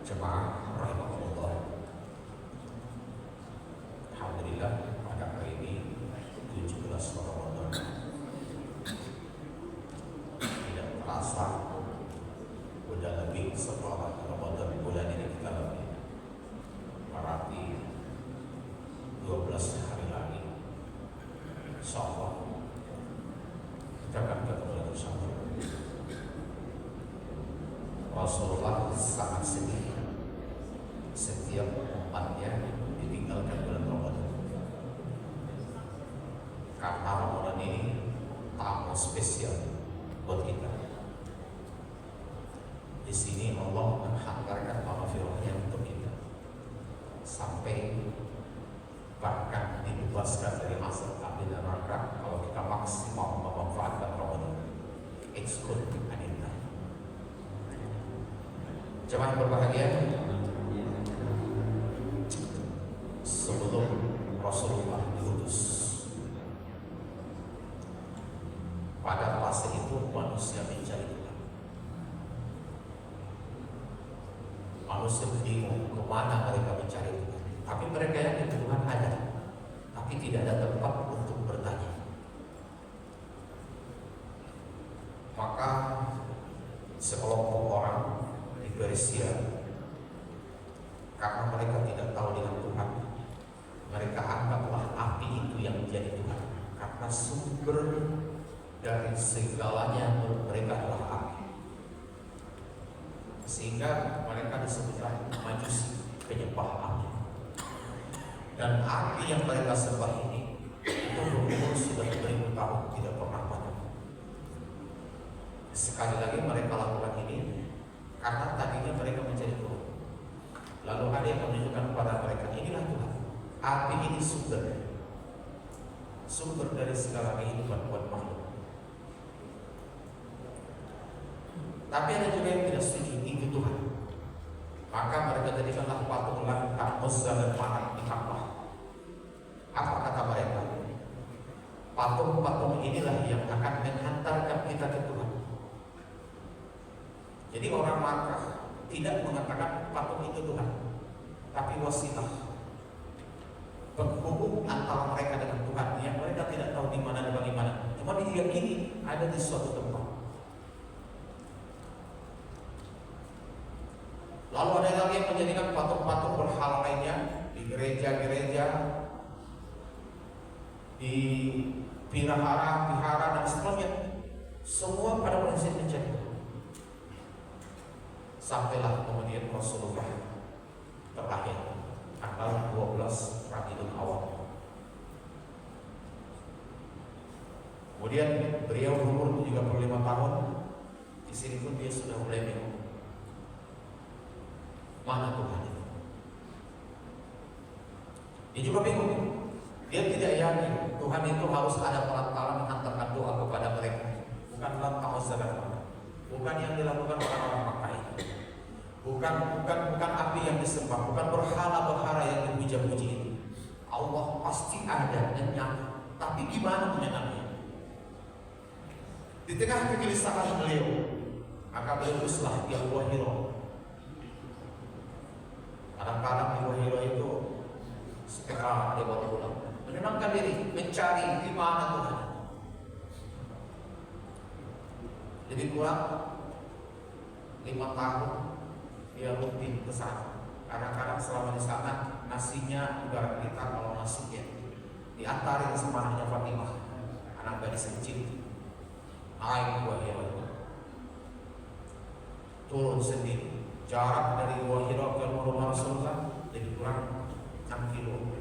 Jemaah rahimahullah, alhamdulillah pada hari ini 17 Ramadan tidak terasa sudah lebih setelah Ramadan bulan ini kita lebih berarti 12 hari lagi insyaallah kita akan ketemu bersama. Rasulullah sangat sedih setiap umatnya ditinggalkan bulan Ramadan, karena Ramadan ini tamu spesial buat kita. Di sini Allah menghantarkan maghfirahnya untuk kita sampai bahkan dibebaskan dari azab api neraka kalau kita maksimal memanfaatkan Ramadan. It's good anillah. Jemaah berbahagia, sebelum Rasulullah diutus, pada fase itu manusia mencari Tuhan. Manusia bingung kemana mereka mencari Tuhan. Tapi mereka yakin Tuhan ada, tapi tidak ada tempat untuk bertanya. Maka sekelompok orang di Persia, karena mereka tidak tahu dengan Tuhan, mereka anggaplah api itu yang menjadi Tuhan, karena sumber dari segalanya mereka adalah api. Sehingga mereka disebutlah majusi, penyembah api. Dan api yang mereka sembah ini itu berumur sudah beribu tahun tidak pernah padam. Sekali lagi mereka lakukan ini karena tadinya mereka mencari Tuhan. Lalu ada yang menunjukkan kepada mereka, inilah Tuhan. Api ini sumber dari segala kehidupan buat makhluk. Tapi ada juga yang tidak setuju, itu Tuhan. Maka mereka jadikanlah patung Lat, Uzza dan Manat di Ka'bah. Apa kata mereka? Patung-patung inilah yang akan menghantarkan kita ke Tuhan. Jadi orang Makkah tidak mengatakan patung itu Tuhan, tapi wasilah, penghubung antara mereka dengan Tuhan yang mereka tidak tahu di mana dan bagaimana. Cuma diyakini ada di suatu tempat. Lalu ada lagi yang menjadikan patung-patung berhala lainnya di gereja-gereja, di vihara dan seterusnya. Semua pada prinsip mencari Tuhan. Sampailah kemudian Rasulullah terakhir tanggal 12 Rabiul Awal. Kemudian beliau berumur 35 tahun. Di sini pun dia sudah mulai bingung. Mana Tuhan itu? Dia juga bingung. Dia tidak yakin Tuhan itu harus ada perantara menghantarkan doa kepada mereka. Bukan bukan yang dilakukan orang-orang Makkah itu. Bukan api yang disembah, bukan berhala-berhala yang dipuja-puji itu. Allah pasti ada dan nyata. Tapi gimana menyenangnya? Di tengah kegelisahan beliau, maka beliau teruslah di Gua Hira. Kadang-kadang di Gua Hira itu setelah dia baru pulang, menenangkan diri, mencari di mana Tuhan. Lebih kurang 5 tahun dia rutin ke sana. Kadang-kadang selama di sana nasinya ibarat kita kalau nasinya diantarin sama anaknya Fatimah, anak gadis kecil, naik Gua Hira, turun sendiri. Jarak dari Gua Hira ke rumah Rasulullah lebih kurang 6 kilo.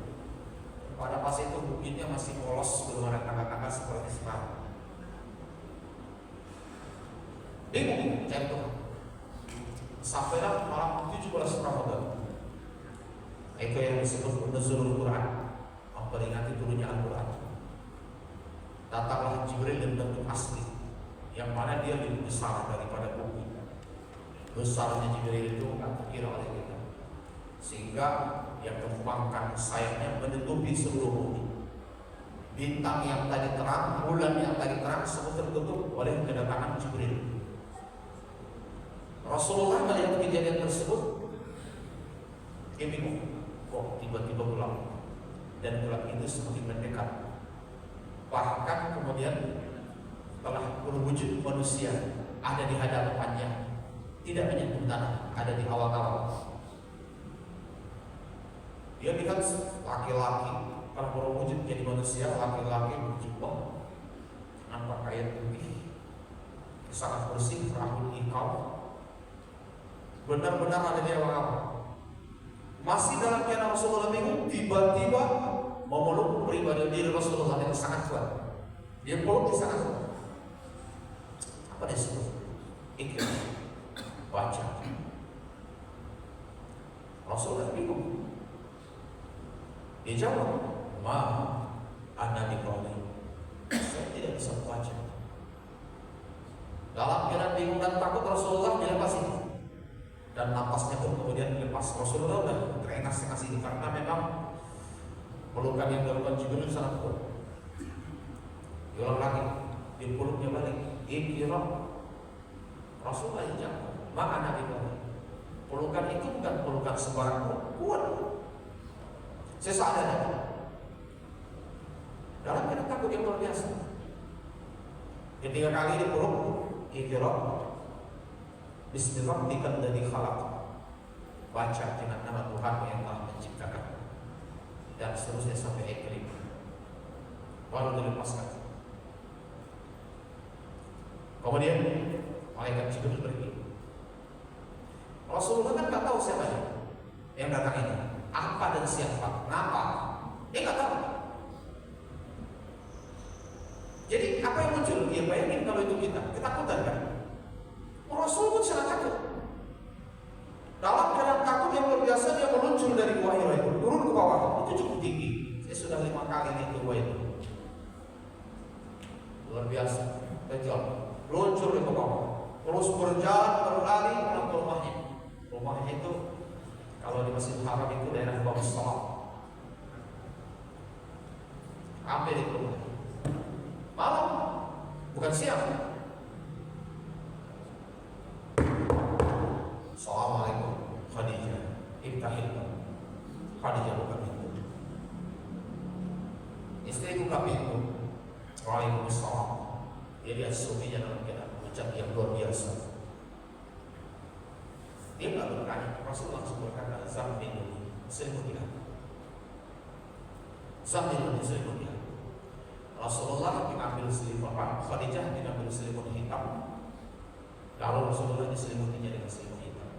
Pada pas itu bukitnya masih polos, belum ada tangga-tangga seperti sekarang. Bingung cari Tuhan. Sampailah malam 17 Ramadan. Itu yang disebut nuzulul Quran, memperingati turunnya Al-Quran. Datanglah Jibril dengan bentuk asli, yang mana dia lebih besar daripada bumi. Besarnya Jibril itu tak terkira oleh kita, sehingga yang kembangkan sayapnya menutupi seluruh bumi. Bintang yang tadi terang, bulan yang tadi terang, semua tertutup oleh kedatangan Jibril. Rasulullah melihat kejadian tersebut, Dia bingung, kok tiba-tiba gelap, dan gelap itu semakin mendekat. Bahkan kemudian telah berwujud manusia ada di hadapannya, tidak menyentuh tanah, ada di awal-awal. Dia lihat laki-laki telah berwujud jadi manusia, laki-laki berjubah dengan pakaian putih, sangat bersih, rambut hikau, benar-benar ada di awal-awal. Masih dalam keadaan Rasulullah bingung, tiba-tiba memeluk pribadi diri Rasulullah yang sangat kuat. Dia peluk di sangat kuat. Apa dia sebut? Ikut baca. Rasulullah bingung. Dia jawab, ana biqauli. Saya tidak bisa membaca. Dalam keadaan bingung dan takut, Rasulullah dilepas itu, dan napasnya pun kemudian dilepas. Rasulullah sudah terengas-engas ini karena memang pelukan yang dilakukan Jibril sangat kuat. Diulang lagi, dipeluknya balik. Ikira. Rasulullah yang jawab, ana biqauli. Pelukan itu bukan pelukan sembarang, kuat. Saya sadar dalam keadaan takut yang luar biasa. Ketiga kali dipeluk, Iqra Bismillahirrahmanirrahim dari khalaq. Baca dengan nama Tuhan yang telah menciptakan, dan seterusnya sampai iklim. Baru dilepaskan. Kemudian malaikat Jibril pergi. Rasulullah kan tak tahu siapa yang datang ini, apa dan siapa, kenapa, dia nggak tahu. Jadi apa yang muncul? Dia bayangin kalau itu kita, ketakutan kan? Rasul pun sangat takut. Dalam keadaan takut yang luar biasa, dia meluncur dari gua Hira itu, turun ke bawah. Itu cukup tinggi. Saya sudah 5 kali naik ke gua itu. Luar biasa. Kejal, luncur ke bawah. Terus berjalan berlari pulang ke rumahnya. Rumahnya itu kalau di Masjidil Haram itu daerah Bab Salam. Hampir itu malam, bukan siang. Assalamualaikum Khadijah, iftahil. Khadijah buka pintu. Istri buka pintu. Waalaikumsalam. Dia lihat suaminya dalam keadaan pucat yang luar biasa. Dia nggak bertanya. Rasul langsung berkata, "Zammiluni, selimutilah." Zammiluni, selimutilah. Rasulullah mengambil selimut, Khadijah mengambil selimut hitam. Lalu Rasulullah diselimutinya dengan selimut hitam.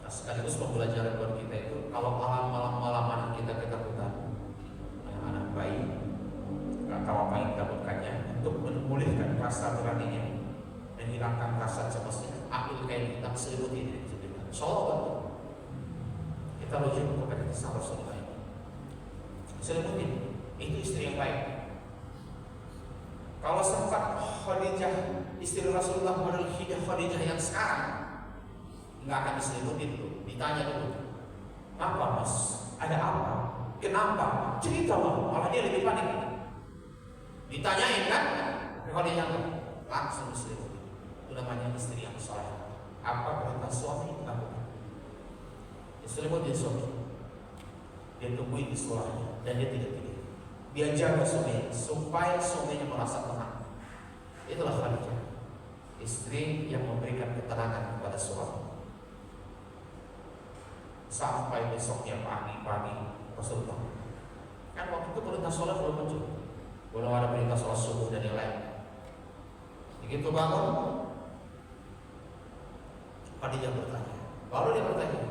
Nah, sekaligus pembelajaran buat kita itu, kalau malam-malaman kita ketakutan, anak bayi nggak tahu apa yang dapatkannya, untuk memulihkan rasa beraninya, menghilangkan rasa cemasnya, ambil kain hitam, selimuti ini. Sahabat, kita rujuk kepada kisah Rasulullah ini. Selimutin, itu istri yang baik. Kalau sempat Khadijah, istri Rasulullah adalah Khadijah yang sekarang, nggak akan diselimutin dulu, ditanya dulu, apa mas? Ada apa? Kenapa? Cerita malah dia lebih panik. Ditanyain kan? Khadijah langsung diselimutin. Itu namanya istri yang soleh. Apa perintah suami lakukan? Diselimutin suami. Dia tungguin di sekolahnya dan dia tidak tidur. Dia jaga suaminya supaya suaminya merasa tenang. Itulah Khadijah, istri yang memberikan ketenangan kepada suami. Sampai besoknya pagi-pagi Rasulullah, kan waktu itu perintah sholat belum muncul, belum ada perintah sholat subuh dan yang lain. Begitu bangun, Khadijah bertanya, baru dia bertanya,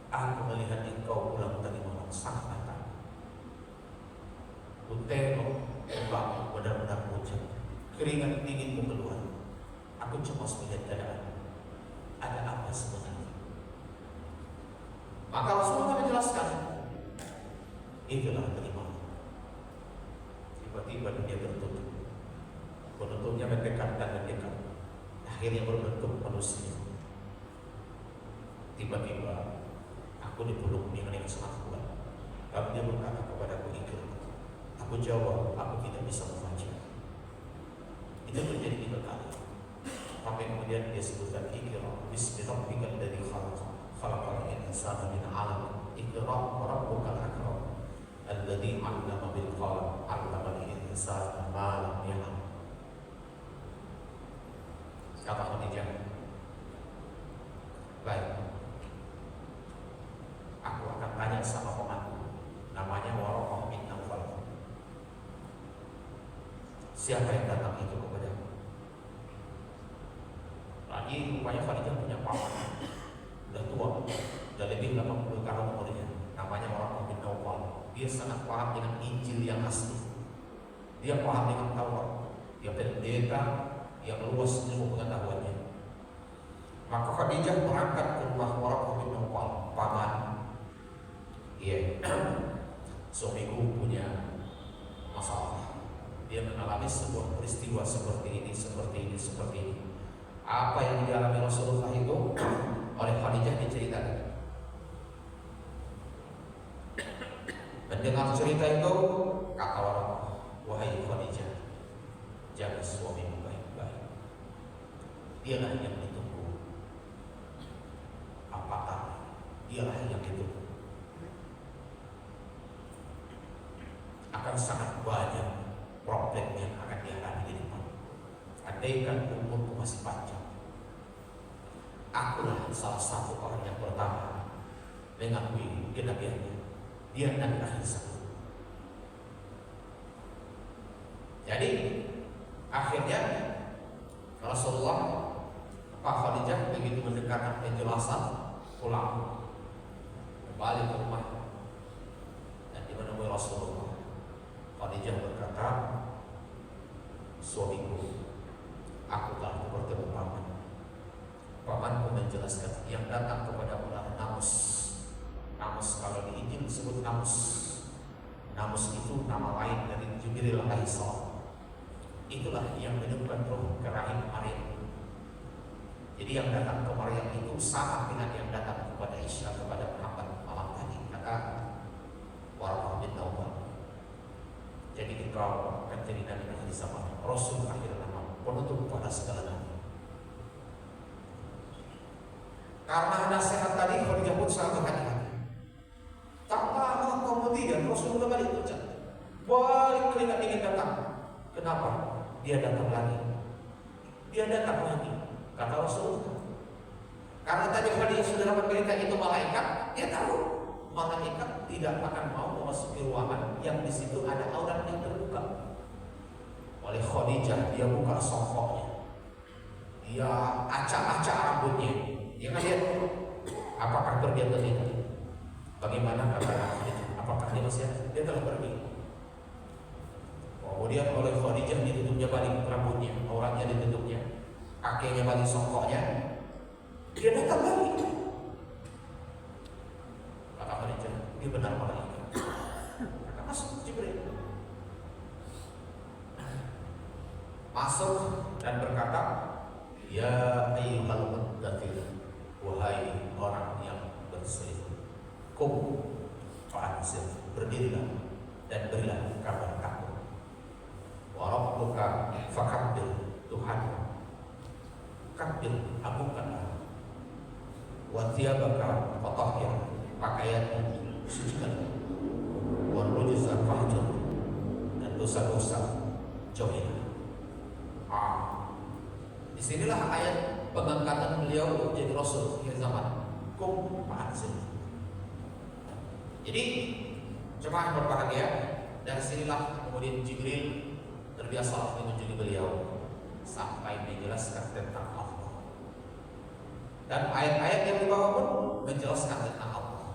aku melihat engkau pulang tadi malam sangat matang. Utero, bangun benar-benar hujan, keringat dinginmu keluar. Aku cemas melihat keadaan. Ada apa sebenarnya? Maka Rasulullah menjelaskan, itulah terima. Tiba-tiba dia tertutup. Penutupnya mendekat dan mendekat. Akhirnya berbentuk manusia. Tiba-tiba aku dipeluk dengan sangat kuat. Lalu dia berkata kepadaku, ikut. Aku jawab, aku tidak bisa membaca. Itu terjadi 3 kali. Sampai kemudian dia sebutkan, Iqra bismi rabbikal ladzi khalaq, khalaqal insana. insana min 'alaq, iqra wa rabbukal akram alladzi 'allama bil qalam 'allamal insana ma lam ya'lam. Kata Khadijah, baik, aku akan tanya sama pamanku, namanya Waraqah bin Nawfal. Siapa yang datang itu kepadamu? Lagi rupanya Khadijah punya paman, udah tua, udah lebih 80 tahun umurnya, namanya Waraqah bin Nawfal. Dia sangat paham dengan Injil yang asli, dia paham dengan Taurat, dia pendeta yang luas ilmu pengetahuannya. Maka Khadijah berangkat ke rumah Waraqah bin Nawfal, paman. Iya, suamiku punya masalah. Dia mengalami sebuah peristiwa seperti ini. Apa yang dialami Rasulullah itu oleh Khadijah diceritakan. Mendengar cerita itu, kata Waraqah, wahai Khadijah, jaga suamimu baik-baik. Dialah yang ditunggu. Apakah dialah yang ditunggu? Akan sangat banyak problem yang akan dihadapi di depan. Andaikan umurku masih panjang, akulah salah satu orang yang pertama mengakui kenabiannya. Dia nabi akhir zaman. Jadi akhirnya Rasulullah, Pak Khadijah begitu mendengarkan penjelasan, pulang kembali ke rumah dan dimenemui Rasulullah. Khadijah berkata, suamiku, aku telah bertemu paman. Pamanku menjelaskan yang datang kepada adalah Namus. Namus kalau di Injil disebut Namus. Namus itu nama lain dari Jibril alaihissalam. Itulah yang menurunkan roh ke rahim Maryam. Jadi yang datang ke Maryam itu sama dengan yang datang kepada Isa, kepada Muhammad malam tadi, kata Waraqah bin Nawfal. Jadi engkau akan jadi nabi akhir zaman, Rasul akhir zaman, penutup pada segala nabi. Karena nasihat tadi Khadijah pun sangat berhati-hati. Tak lama kemudian Rasul kembali ucap, balik keringat ingin datang. Kenapa? Dia datang lagi. Kata Rasulullah. Karena tadi Khadijah sudah dapat berita itu malaikat, dia tahu malaikat tidak akan mau memasuki ruangan yang di situ ada aurat yang terbuka. Oleh Khadijah, dia buka songkoknya, dia acak-acak rambutnya. Dia lihat apakah dia terlihat. Bagaimana kata Khadijah? Apakah dia masih ada? Dia telah pergi. Kemudian oleh Khadijah ditutupnya balik rambutnya, auratnya ditutupnya, kakinya balik songkoknya. Dia datang lagi. Kata Khadijah, dia benar malaikat. Maka masuk Jibril. Masuk dan berkata, ya ayyuhal muddathir, wahai orang yang berselimut, kum fa'anzir, berdirilah dan berilah kabar takut. Wa rabbuka fakabbir, Tuhan kabbir, agungkanlah. Wa thiyabaka fatahhir, pakaianmu sucikan. Wa rujza fahjur, dan dosa-dosa jauhilah. Disinilah ayat pengangkatan beliau menjadi Rasul akhir zaman. Kum fa'anzir. Jadi jemaah berbahagia, dari sinilah kemudian Jibril terbiasa mengunjungi beliau sampai menjelaskan tentang Allah. Dan ayat-ayat yang dibawa pun menjelaskan tentang Allah.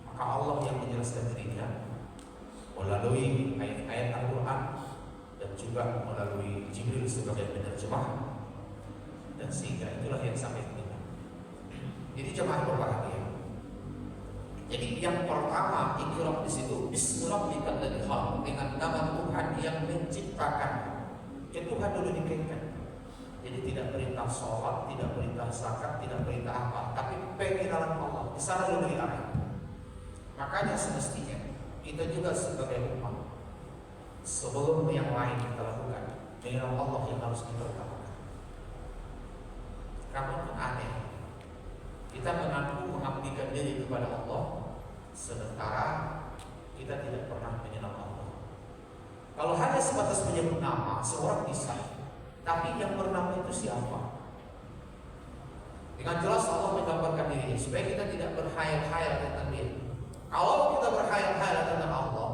Maka Allah yang menjelaskan dirinya melalui ayat-ayat Al-Quran dan juga melalui Jibril sebagai penerjemah. Dan sehingga itulah yang sampai kita. Jadi jemaah berbahagia. Jadi yang pertama ikrar di situ, Bismillahirrahmanirrahim, dengan nama Tuhan yang menciptakan. Ya Tuhan dulu dikaitkan. Jadi tidak perintah sholat, tidak perintah zakat, tidak perintah apa, tapi pengenalan Allah. Di sana dulu diarahkan. Makanya semestinya kita juga sebagai umat, sebelum yang lain kita lakukan, mengenal Allah yang harus kita utamakan. Kamu aneh. Kita mengaku mengabdikan diri kepada kepada Allah, sementara kita tidak pernah mengenal Allah. Kalau hanya sebatas menyebut nama, seorang bisa, tapi yang bernama itu siapa? Dengan jelas Allah menggambarkan dirinya supaya kita tidak berhayal-hayal tentang dia. Kalau kita berhayal-hayal tentang Allah,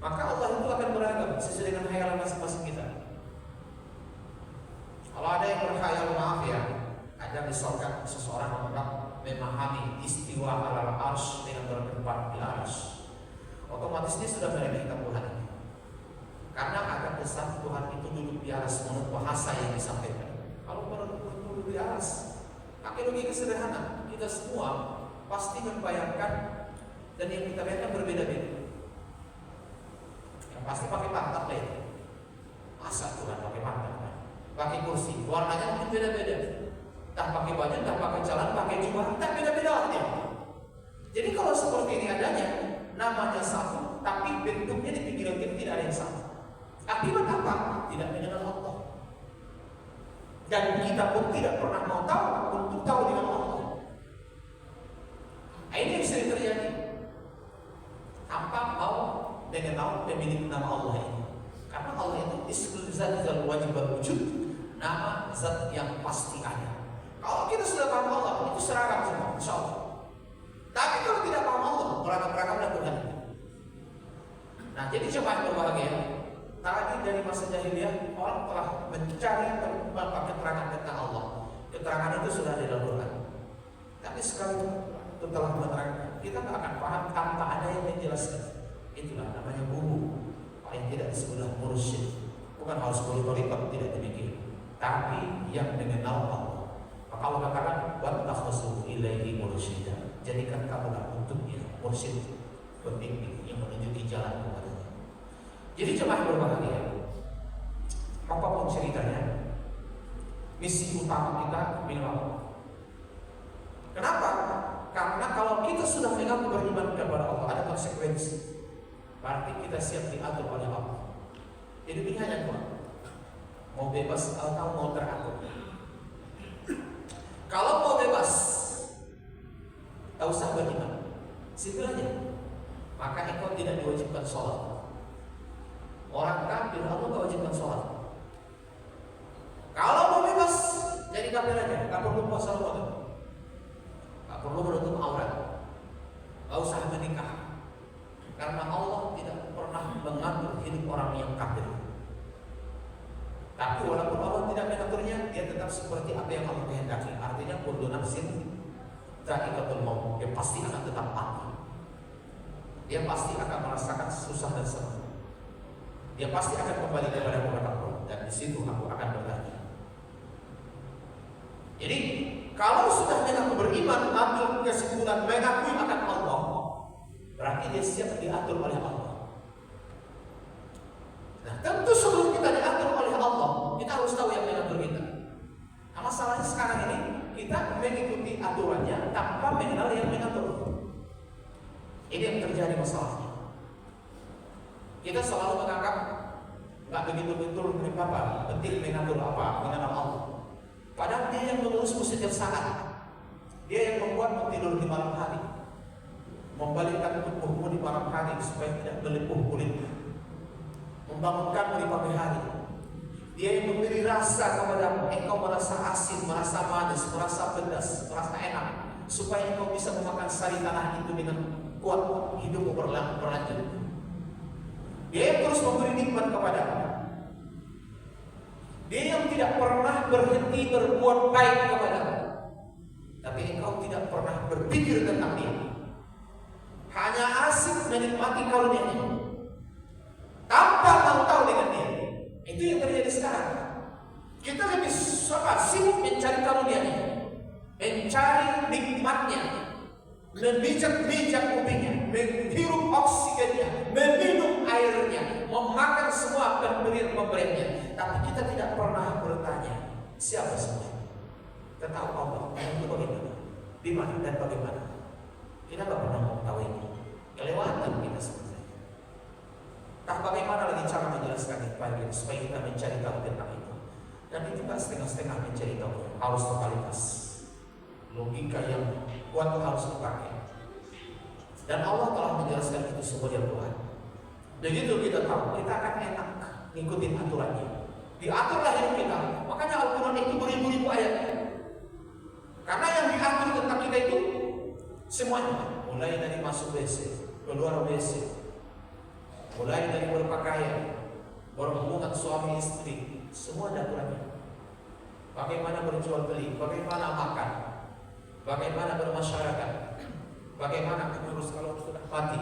maka Allah itu akan beragam sesuai dengan hayalan masing-masing kita. Kalau ada yang berhayal, maaf ya, ada misalkan seseorang menganggap memahami istiwa alal arsy dengan bertempat di arsy, otomatis dia sudah meremehkan Tuhan. Karena agak besar Tuhan itu duduk di atas menurut bahasa yang disampaikan. Kalau duduk di atas, pakai logika sederhana, kita semua pasti membayangkan dan yang kita bayangkan berbeda-beda. Yang pasti pakai pantat lah itu. Masa Tuhan pakai pantat? Pakai kursi, warnanya mungkin beda-beda. Tak pakai baju, tak pakai celana, pakai jubah, tak beda-beda lah dia. Jadi kalau seperti ini adanya, namanya satu, tapi bentuknya di pikiran kita tidak ada yang sama. Akibat apa? Tidak mengenal Allah. Dan kita pun tidak pernah mau tahu untuk tahu dengan Allah. Ini yang sering terjadi. Tanpa mau mengenal pemilik nama Allah ini. Karena Allah itu ismul zat dan wajib wujud, nama zat yang pasti ada. Kalau kita sudah paham Allah, itu seragam semua, insya Allah. Tapi kalau tidak paham Allah, beragam-beragam dan Tuhan. Nah, jadi jemaah yang berbahagia, tadi dari masa jahiliyah orang telah mencari keterangan tentang Allah. Keterangan itu sudah ada dalam Quran. Tapi sekali setelah menerangkan, kita tidak akan paham tanpa ada yang menjelaskan. Itulah namanya guru. Paling tidak disebutlah mursyid. Bukan harus guru thariqat, tidak demikian. Tapi yang mengenal Allah. Maka Allah katakan, wattakhadhu ilaihi mursyida. Jadikan kamulah untuknya mursyid, pembimbing yang menunjuki jalan kepadanya. Jadi jemaah berbahagia, apapun ceritanya, misi utama kita mengenal Allah. Kenapa? Karena kalau kita sudah mengaku beriman kepada Allah, ada konsekuensi. Berarti kita siap diatur oleh Allah. Jadi pilihannya dua, mau bebas atau mau teratur. Kalau mau bebas, tak usah beriman, simpel aja. Maka engkau tidak diwajibkan sholat. Orang kafir Allah tidak wajibkan sholat. Kalau mau bebas, jadi kafir aja, tak perlu puasa Ramadan, tak perlu menutup aurat, tak usah menikah. Karena Allah tidak pernah mengatur hidup orang yang kafir. Tapi walaupun Allah tidak mengaturnya, dia tetap seperti apa yang Allah kehendaki. Artinya kullu nafsin dha'iqatul maut, dia pasti akan tetap mati. Dia pasti akan merasakan susah dan senang. Dia pasti akan kembali kepada Allah, dan di situ aku akan bertanya. Jadi kalau sudah mengaku beriman, ambil kesimpulan mengakui akan Allah, berarti dia siap diatur oleh Allah. Nah, tentu sebelum kita diatur oleh Allah, kita harus tahu yang mengatur kita. Nah, masalahnya sekarang ini kita mengikuti aturannya tanpa mengenal yang mengatur. Ini yang terjadi masalahnya. Kita selalu menganggap nggak begitu-betul apa, penting mengatur apa, mengenal Allah. Padahal dia yang mengurusmu setiap saat. Dia yang membuatmu tidur di malam hari, membalikkan tubuhmu di malam hari supaya tidak melepuh kulitmu, membangunkanmu di pagi hari. Dia yang memberi rasa kepadamu, engkau merasa asin, merasa manis, merasa pedas, merasa enak, supaya engkau bisa memakan sari tanah itu dengan kuat, hidupmu berlanjut. Dia yang terus memberi nikmat kepadamu. Dia yang tidak pernah berhenti berbuat baik kepadamu, tapi engkau tidak pernah berpikir tentang dia. Hanya asik menikmati karunia-Nya tanpa mau tahu dengan dia. Itu yang terjadi sekarang. Kita lebih sibuk mencari karunia-Nya, mencari nikmatnya, memijak-mijak kupingnya, menghirup oksigennya, meminum airnya, memakan semua pemberian-pemberiannya. Tapi kita tidak pernah bertanya siapa sebenarnya. Kita tahu Allah, itu bagaimana, di mana dan bagaimana. Kita tidak pernah mau tahu ini. Kelewatan kita sebenarnya. Tak bagaimana lagi cara menjelaskan kepada kita supaya kita mencari tahu tentang itu. Dan itu tidak setengah-setengah mencari tahu, harus totalitas. Logika yang kuat harus dipakai. Dan Allah telah menjelaskan itu semua di Al-Quran. Begitu kita tahu, kita akan enak ngikutin aturannya. Diaturlah hidup kita. Makanya Al-Quran itu beribu-ribu ayat. Karena yang diatur tentang kita itu semuanya, mulai dari masuk WC, keluar WC, mulai dari berpakaian, berhubungan suami istri, semua ada aturannya. Bagaimana berjual beli, bagaimana makan, bagaimana bermasyarakat, bagaimana mengurus kalau sudah mati,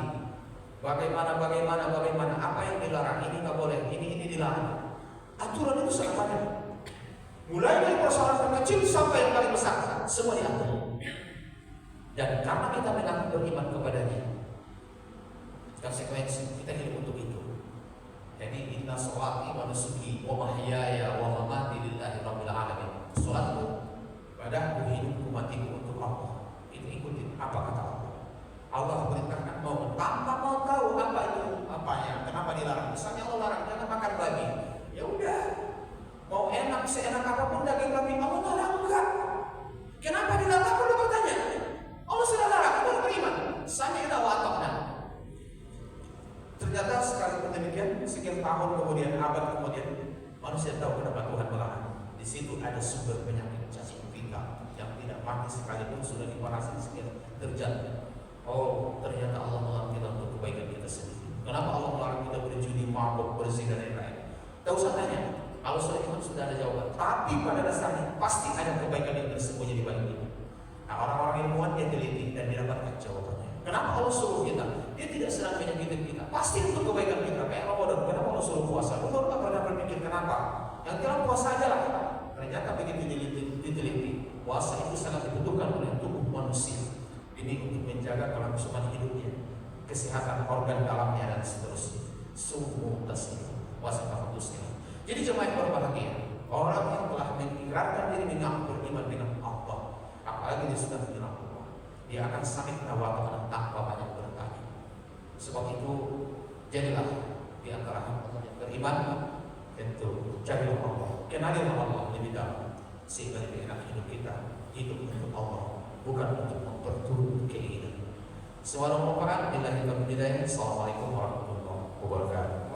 bagaimana apa yang dilarang, ini nggak boleh, ini dilarang. Aturan itu sangat banyak. Mulai dari persoalan kecil sampai yang paling besar, semua diatur. Dan karena kita mengaku beriman kepadanya, konsekuensi kita hidup untuk itu. Jadi inna sholati wa nusuki wa mahyaya wa mamati lillahi rabbil alamin. Salatku, ibadahku, hidupku, matiku untuk Allah. Itu ikutin apa kata Allah. Allah perintahkan mau tanpa mau tahu apa itu apanya, kenapa dilarang. Misalnya Allah larang jangan makan babi. Ya udah, mau enak seenak apapun daging babi, Allah larang enggak. Kenapa dilarang? Aku udah bertanya. Allah sudah larang, aku udah beriman. Sami'na wa ata'na. Ternyata sekalipun demikian, sekian tahun kemudian, abad kemudian, manusia tahu kenapa Tuhan melarang. Di situ ada sumber penyakit cacing pita yang tidak mati sekalipun sudah diparasi sekian derajat. Oh, ternyata Allah melarang kita untuk kebaikan kita sendiri. Kenapa Allah melarang kita berjudi, mabuk, berzina dan lain-lain? Tahu tanya, kalau sudah iman sudah ada jawaban. Tapi pada dasarnya pasti ada kebaikan yang tersembunyi di balik itu. Nah, orang-orang ilmuwan dia teliti dan didapatkan jawabannya. Kenapa Allah suruh kita? Dia tidak sedang menyakitin kita. Pasti untuk kebaikan kita. Kayak Ramadan, kenapa Allah suruh puasa? Lu baru nggak pernah berpikir kenapa? Yang bilang puasa aja lah. Ternyata begitu diteliti, puasa itu sangat dibutuhkan oleh tubuh manusia. Ini untuk menjaga kelangsungan hidupnya, kesehatan organ dalamnya dan seterusnya. Sungguh tasbih, puasa tahudusnya. Jadi jemaah yang berbahagia, orang yang telah mengikrarkan diri mengaku beriman dengan Allah, apalagi dia sudah mengenal Allah, dia akan samit nawatan tanpa banyak bertanya. Sebab itu jadilah di antara orang yang beriman, tentu carilah Allah, kenalilah Allah lebih dalam, sehingga lebih enak hidup kita, hidup untuk Allah, bukan untuk memperturut keinginan. Semua orang billahi taufiq hidayah. Assalamualaikum warahmatullahi wabarakatuh.